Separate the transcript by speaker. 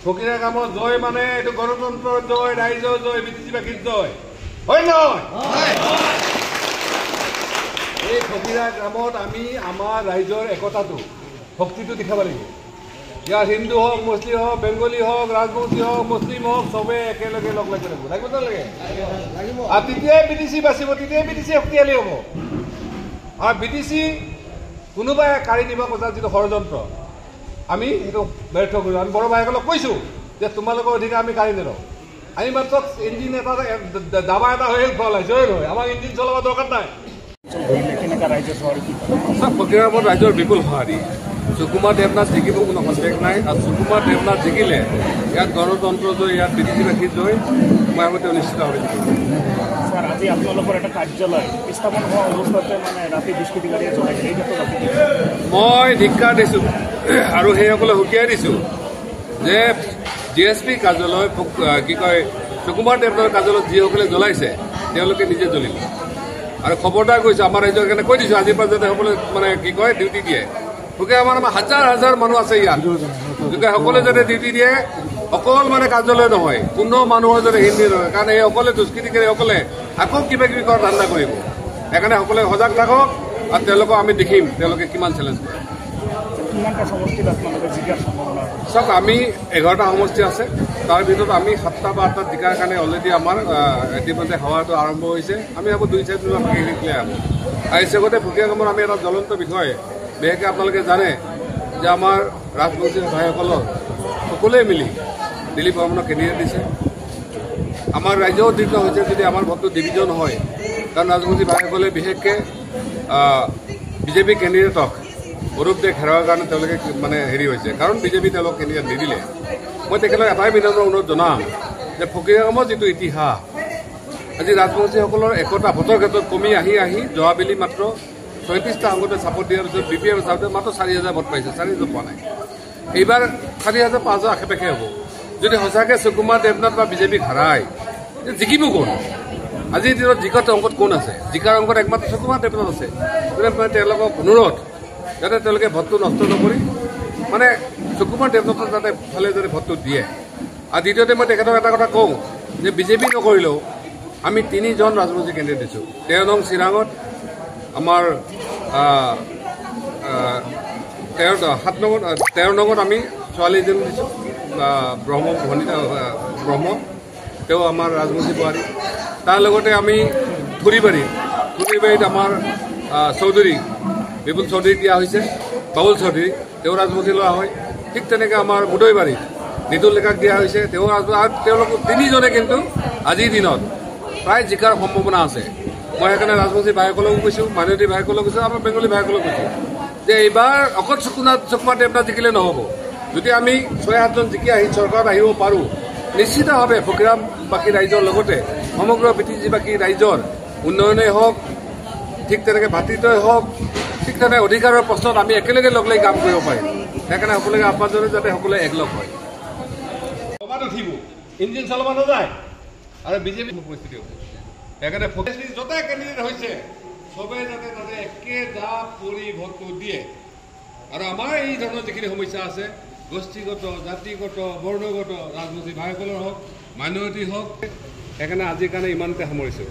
Speaker 1: ফকিৰা কামত জয় মানে এইটো গণতন্ত্ৰৰ জয়, ৰাইজৰ জয়, বিটিচিবাসীৰ জয়, হয় নহয়? এই ফকিৰা গ্ৰামত আমি আমাৰ ৰাইজৰ একতাটো শক্তিটো দেখাব লাগিব। ইয়াত হিন্দু হওক, মুছলিম হওক, বেংগলী হওক, ৰাজবংশী হওক, মুছলিম হওক, চবে একেলগে লগ লাগি লাগিব। লাগিব নালাগে? আৰু তেতিয়াই বিটিচি বাচিব, তেতিয়াই বিটিচি শক্তিশালী হ'ব। আৰু বিটিচি কোনোবাই কাঢ়ি নিব খোজা যিটো ষড়যন্ত্ৰ, আমি সেইটো ব্যৰ্থ কৰিলোঁ। আমি বড়ো ভাইসকলক কৈছোঁ যে তোমালোকৰ অধিকাৰ আমি কাঢ়ি নেৰোঁ। আমি মাত্ৰ ইঞ্জিন এটা দাবা এটা হৈ চলাইছোঁ, হয় নহয়? আমাক ইঞ্জিন চলাব দৰকাৰ নাই। ফকিৰা গাঁৱত ৰাইজৰ বিপুল সঁহাৰি। সুকুমাৰ দেৱনাথ জিকিব কোনো সন্দেহ নাই। আৰু সুকুমাৰ দেৱনাথ জিকিলে ইয়াত গণতন্ত্ৰ জয়, ইয়াত বিটিচিবাসীৰ জয়, মই আগতে নিশ্চিতভাৱে জিকিব।
Speaker 2: আজি আপোনালোকৰ এটা কাৰ্যালয় স্থাপন হোৱা অৱস্থাতে মানে ৰাতি দুষ্কৃতিকাৰীয়ে জনাইছে, এই ক্ষেত্ৰত
Speaker 1: মই ধিক্কাৰ দিছোঁ আৰু সেইসকলে সকীয়াই দিছোঁ যে DSP কাৰ্যালয় কি কয় সুকুমাৰ দেৱনাথৰ কাৰ্যালয়ত যিসকলে জ্বলাইছে তেওঁলোকে নিজে জ্বলিব। আৰু খবৰদাৰ কৈছোঁ আমাৰ ৰাইজৰ কাৰণে কৈ দিছোঁ আজিৰ পৰা যাতে সকলোৱে মানে কি কয় ডিউটি দিয়ে। গতিকে আমাৰ হাজাৰ হাজাৰ মানুহ আছে ইয়াত, গতিকে সকলোৱে যাতে ডিউটি দিয়ে। অকল মানে কাৰ্যালয় নহয়, কোনো মানুহৰ যাতে হিন্দী নহয়, কাৰণ এই সকলে দুষ্কৃতিকাৰীসকলে আকৌ কিবা কিবি কৰাৰ ধান্দা কৰিব। সেইকাৰণে সকলোৱে সজাগ থাকক আৰু তেওঁলোকক আমি দেখিম তেওঁলোকে কিমান চেলেঞ্জ কৰে। চাওক, আমি 11টা সমষ্টি আছে, তাৰ ভিতৰত আমি 7টা বা 8টা জিকাৰ কাৰণে অলৰেডি আমাৰ ইতিমধ্যে সেৱাটো আৰম্ভ হৈছে। আমি ভাবোঁ 2-4 দিনত আমি ক্লিয়াৰ হ'ব। আৰু এই চেগতে ফকিৰা গাঁৱৰ আমি এটা জ্বলন্ত বিষয় বিশেষকৈ আপোনালোকে জানে যে আমাৰ ৰাজবংশী ভাইসকলৰ সকলোৱে মিলি দিলীপ বৰ্মনক কেণ্ডিডেট দিছে। আমাৰ ৰাইজেও দৃঢ় হৈছে যদি আমাৰ ভোটটো ডিভিজন হয়, কাৰণ ৰাজবংশী ভাইসকলে বিশেষকৈ BJP কেণ্ডিডেটক অৰূপ দেক হেৰুৱাৰ কাৰণে তেওঁলোকে মানে হেৰি হৈছে, কাৰণ BJP তেওঁলোক কেণ্ডিডেট নিদিলে। মই তেখেতক এটাই বিনম্ৰ অনুৰোধ জনাম যে ফকিৰা গাঁৱৰ যিটো ইতিহাস, আজি ৰাজবংশীসকলৰ একতা ভোটৰ ক্ষেত্ৰত কমি আহি যোৱাবেলি মাত্ৰ 34টা অংগতে ছাপোৰ্ট দিয়াৰ পিছত BPF চাওঁতে মাত্ৰ 4,000 ভোট পাইছে, 4,000 পোৱা নাই। এইবাৰ 4,000-5,000 আশে-পাশে হ'ব। যদি সঁচাকৈ সুকুমাৰ দেৱনাথ বা BJP হাৰায়, জিকিব কোন? আজিৰ দিনত জিকাৰ অংকত কোন আছে? জিকাৰ অংকত একমাত্ৰ সুকুমাৰ দেৱনাথ আছে। গতিকে তেওঁলোকক অনুৰোধ যাতে তেওঁলোকে ভোটটো নষ্ট নকৰি মানে সুকুমাৰ দেৱনাথৰ যাতে ফালে যাতে ভোটটো দিয়ে। আৰু দ্বিতীয়তে মই তেখেতক এটা কথা কওঁ যে BJP নকৰিলেও আমি 3জন ৰাজবংশী কেণ্ডিডেট দিছোঁ। 13 নং চিৰাঙত আমাৰ 13 নঙত আমি ছোৱালী এজনী দিছোঁ, ব্ৰহ্ম, তেওঁ আমাৰ ৰাজবংশী বোৱাৰী। তাৰ লগতে আমি থুৰিবাৰীত আমাৰ চৌধুৰী বিপুল চৌধুৰীক দিয়া হৈছে, বাবুল চৌধুৰী, তেওঁ ৰাজবংশী লোৱা হয়। ঠিক তেনেকৈ আমাৰ মুদৈবাৰীত নিতুল ডেকাক দিয়া হৈছে, তেওঁ আৰু তেওঁলোক 3জনে কিন্তু আজিৰ দিনত প্ৰায় জিকাৰ সম্ভাৱনা আছে। মই সেইকাৰণে ৰাজবংশী ভাইসকলকো কৈছোঁ, মাইনৰিটি ভাইসকলক কৈছোঁ, আমাৰ বেংগলী ভাইসকলক কৈছোঁ যে এইবাৰ অকল সুকুমাৰ দেৱনাথ জিকিলে নহ'ব। যদি আমি 6-7জন জিকি আহি চৰকাৰত আহিব পাৰোঁ, নিশ্চিতভাৱে ফকিৰাবাসী ৰাইজৰ লগতে সমগ্ৰ বিটিচিবাসী ৰাইজৰ উন্নয়নেই হওক, ঠিক তেনেকৈ ভাতৃত্বই হওক, ঠিক তেনেকৈ অধিকাৰৰ প্ৰশ্নত আমি একেলগে লগ লাগি কাম কৰিব পাৰিম। সেইকাৰণে সকলোকে আহ্বান জনাই যাতে সকলোৱে একলগ হয়। উঠিব, ইঞ্জিন চলাব নাযায় আৰু BJP পৰিস্থিতি হ'ব। সেইকাৰণে য'তে কেণ্ডিডেট হৈছে চবে যাতে একে জাপ কৰি ভোটটো দিয়ে। আৰু আমাৰ এই ধৰণৰ যিখিনি সমস্যা আছে, গোষ্ঠীগত, জাতিগত, বৰ্ণগত, ৰাজবংশী ভাইসকলৰ হওক, মাইনৰিটি হওক, সেইকাৰণে আজিৰ কাৰণে ইমানতে সামৰিছোঁ।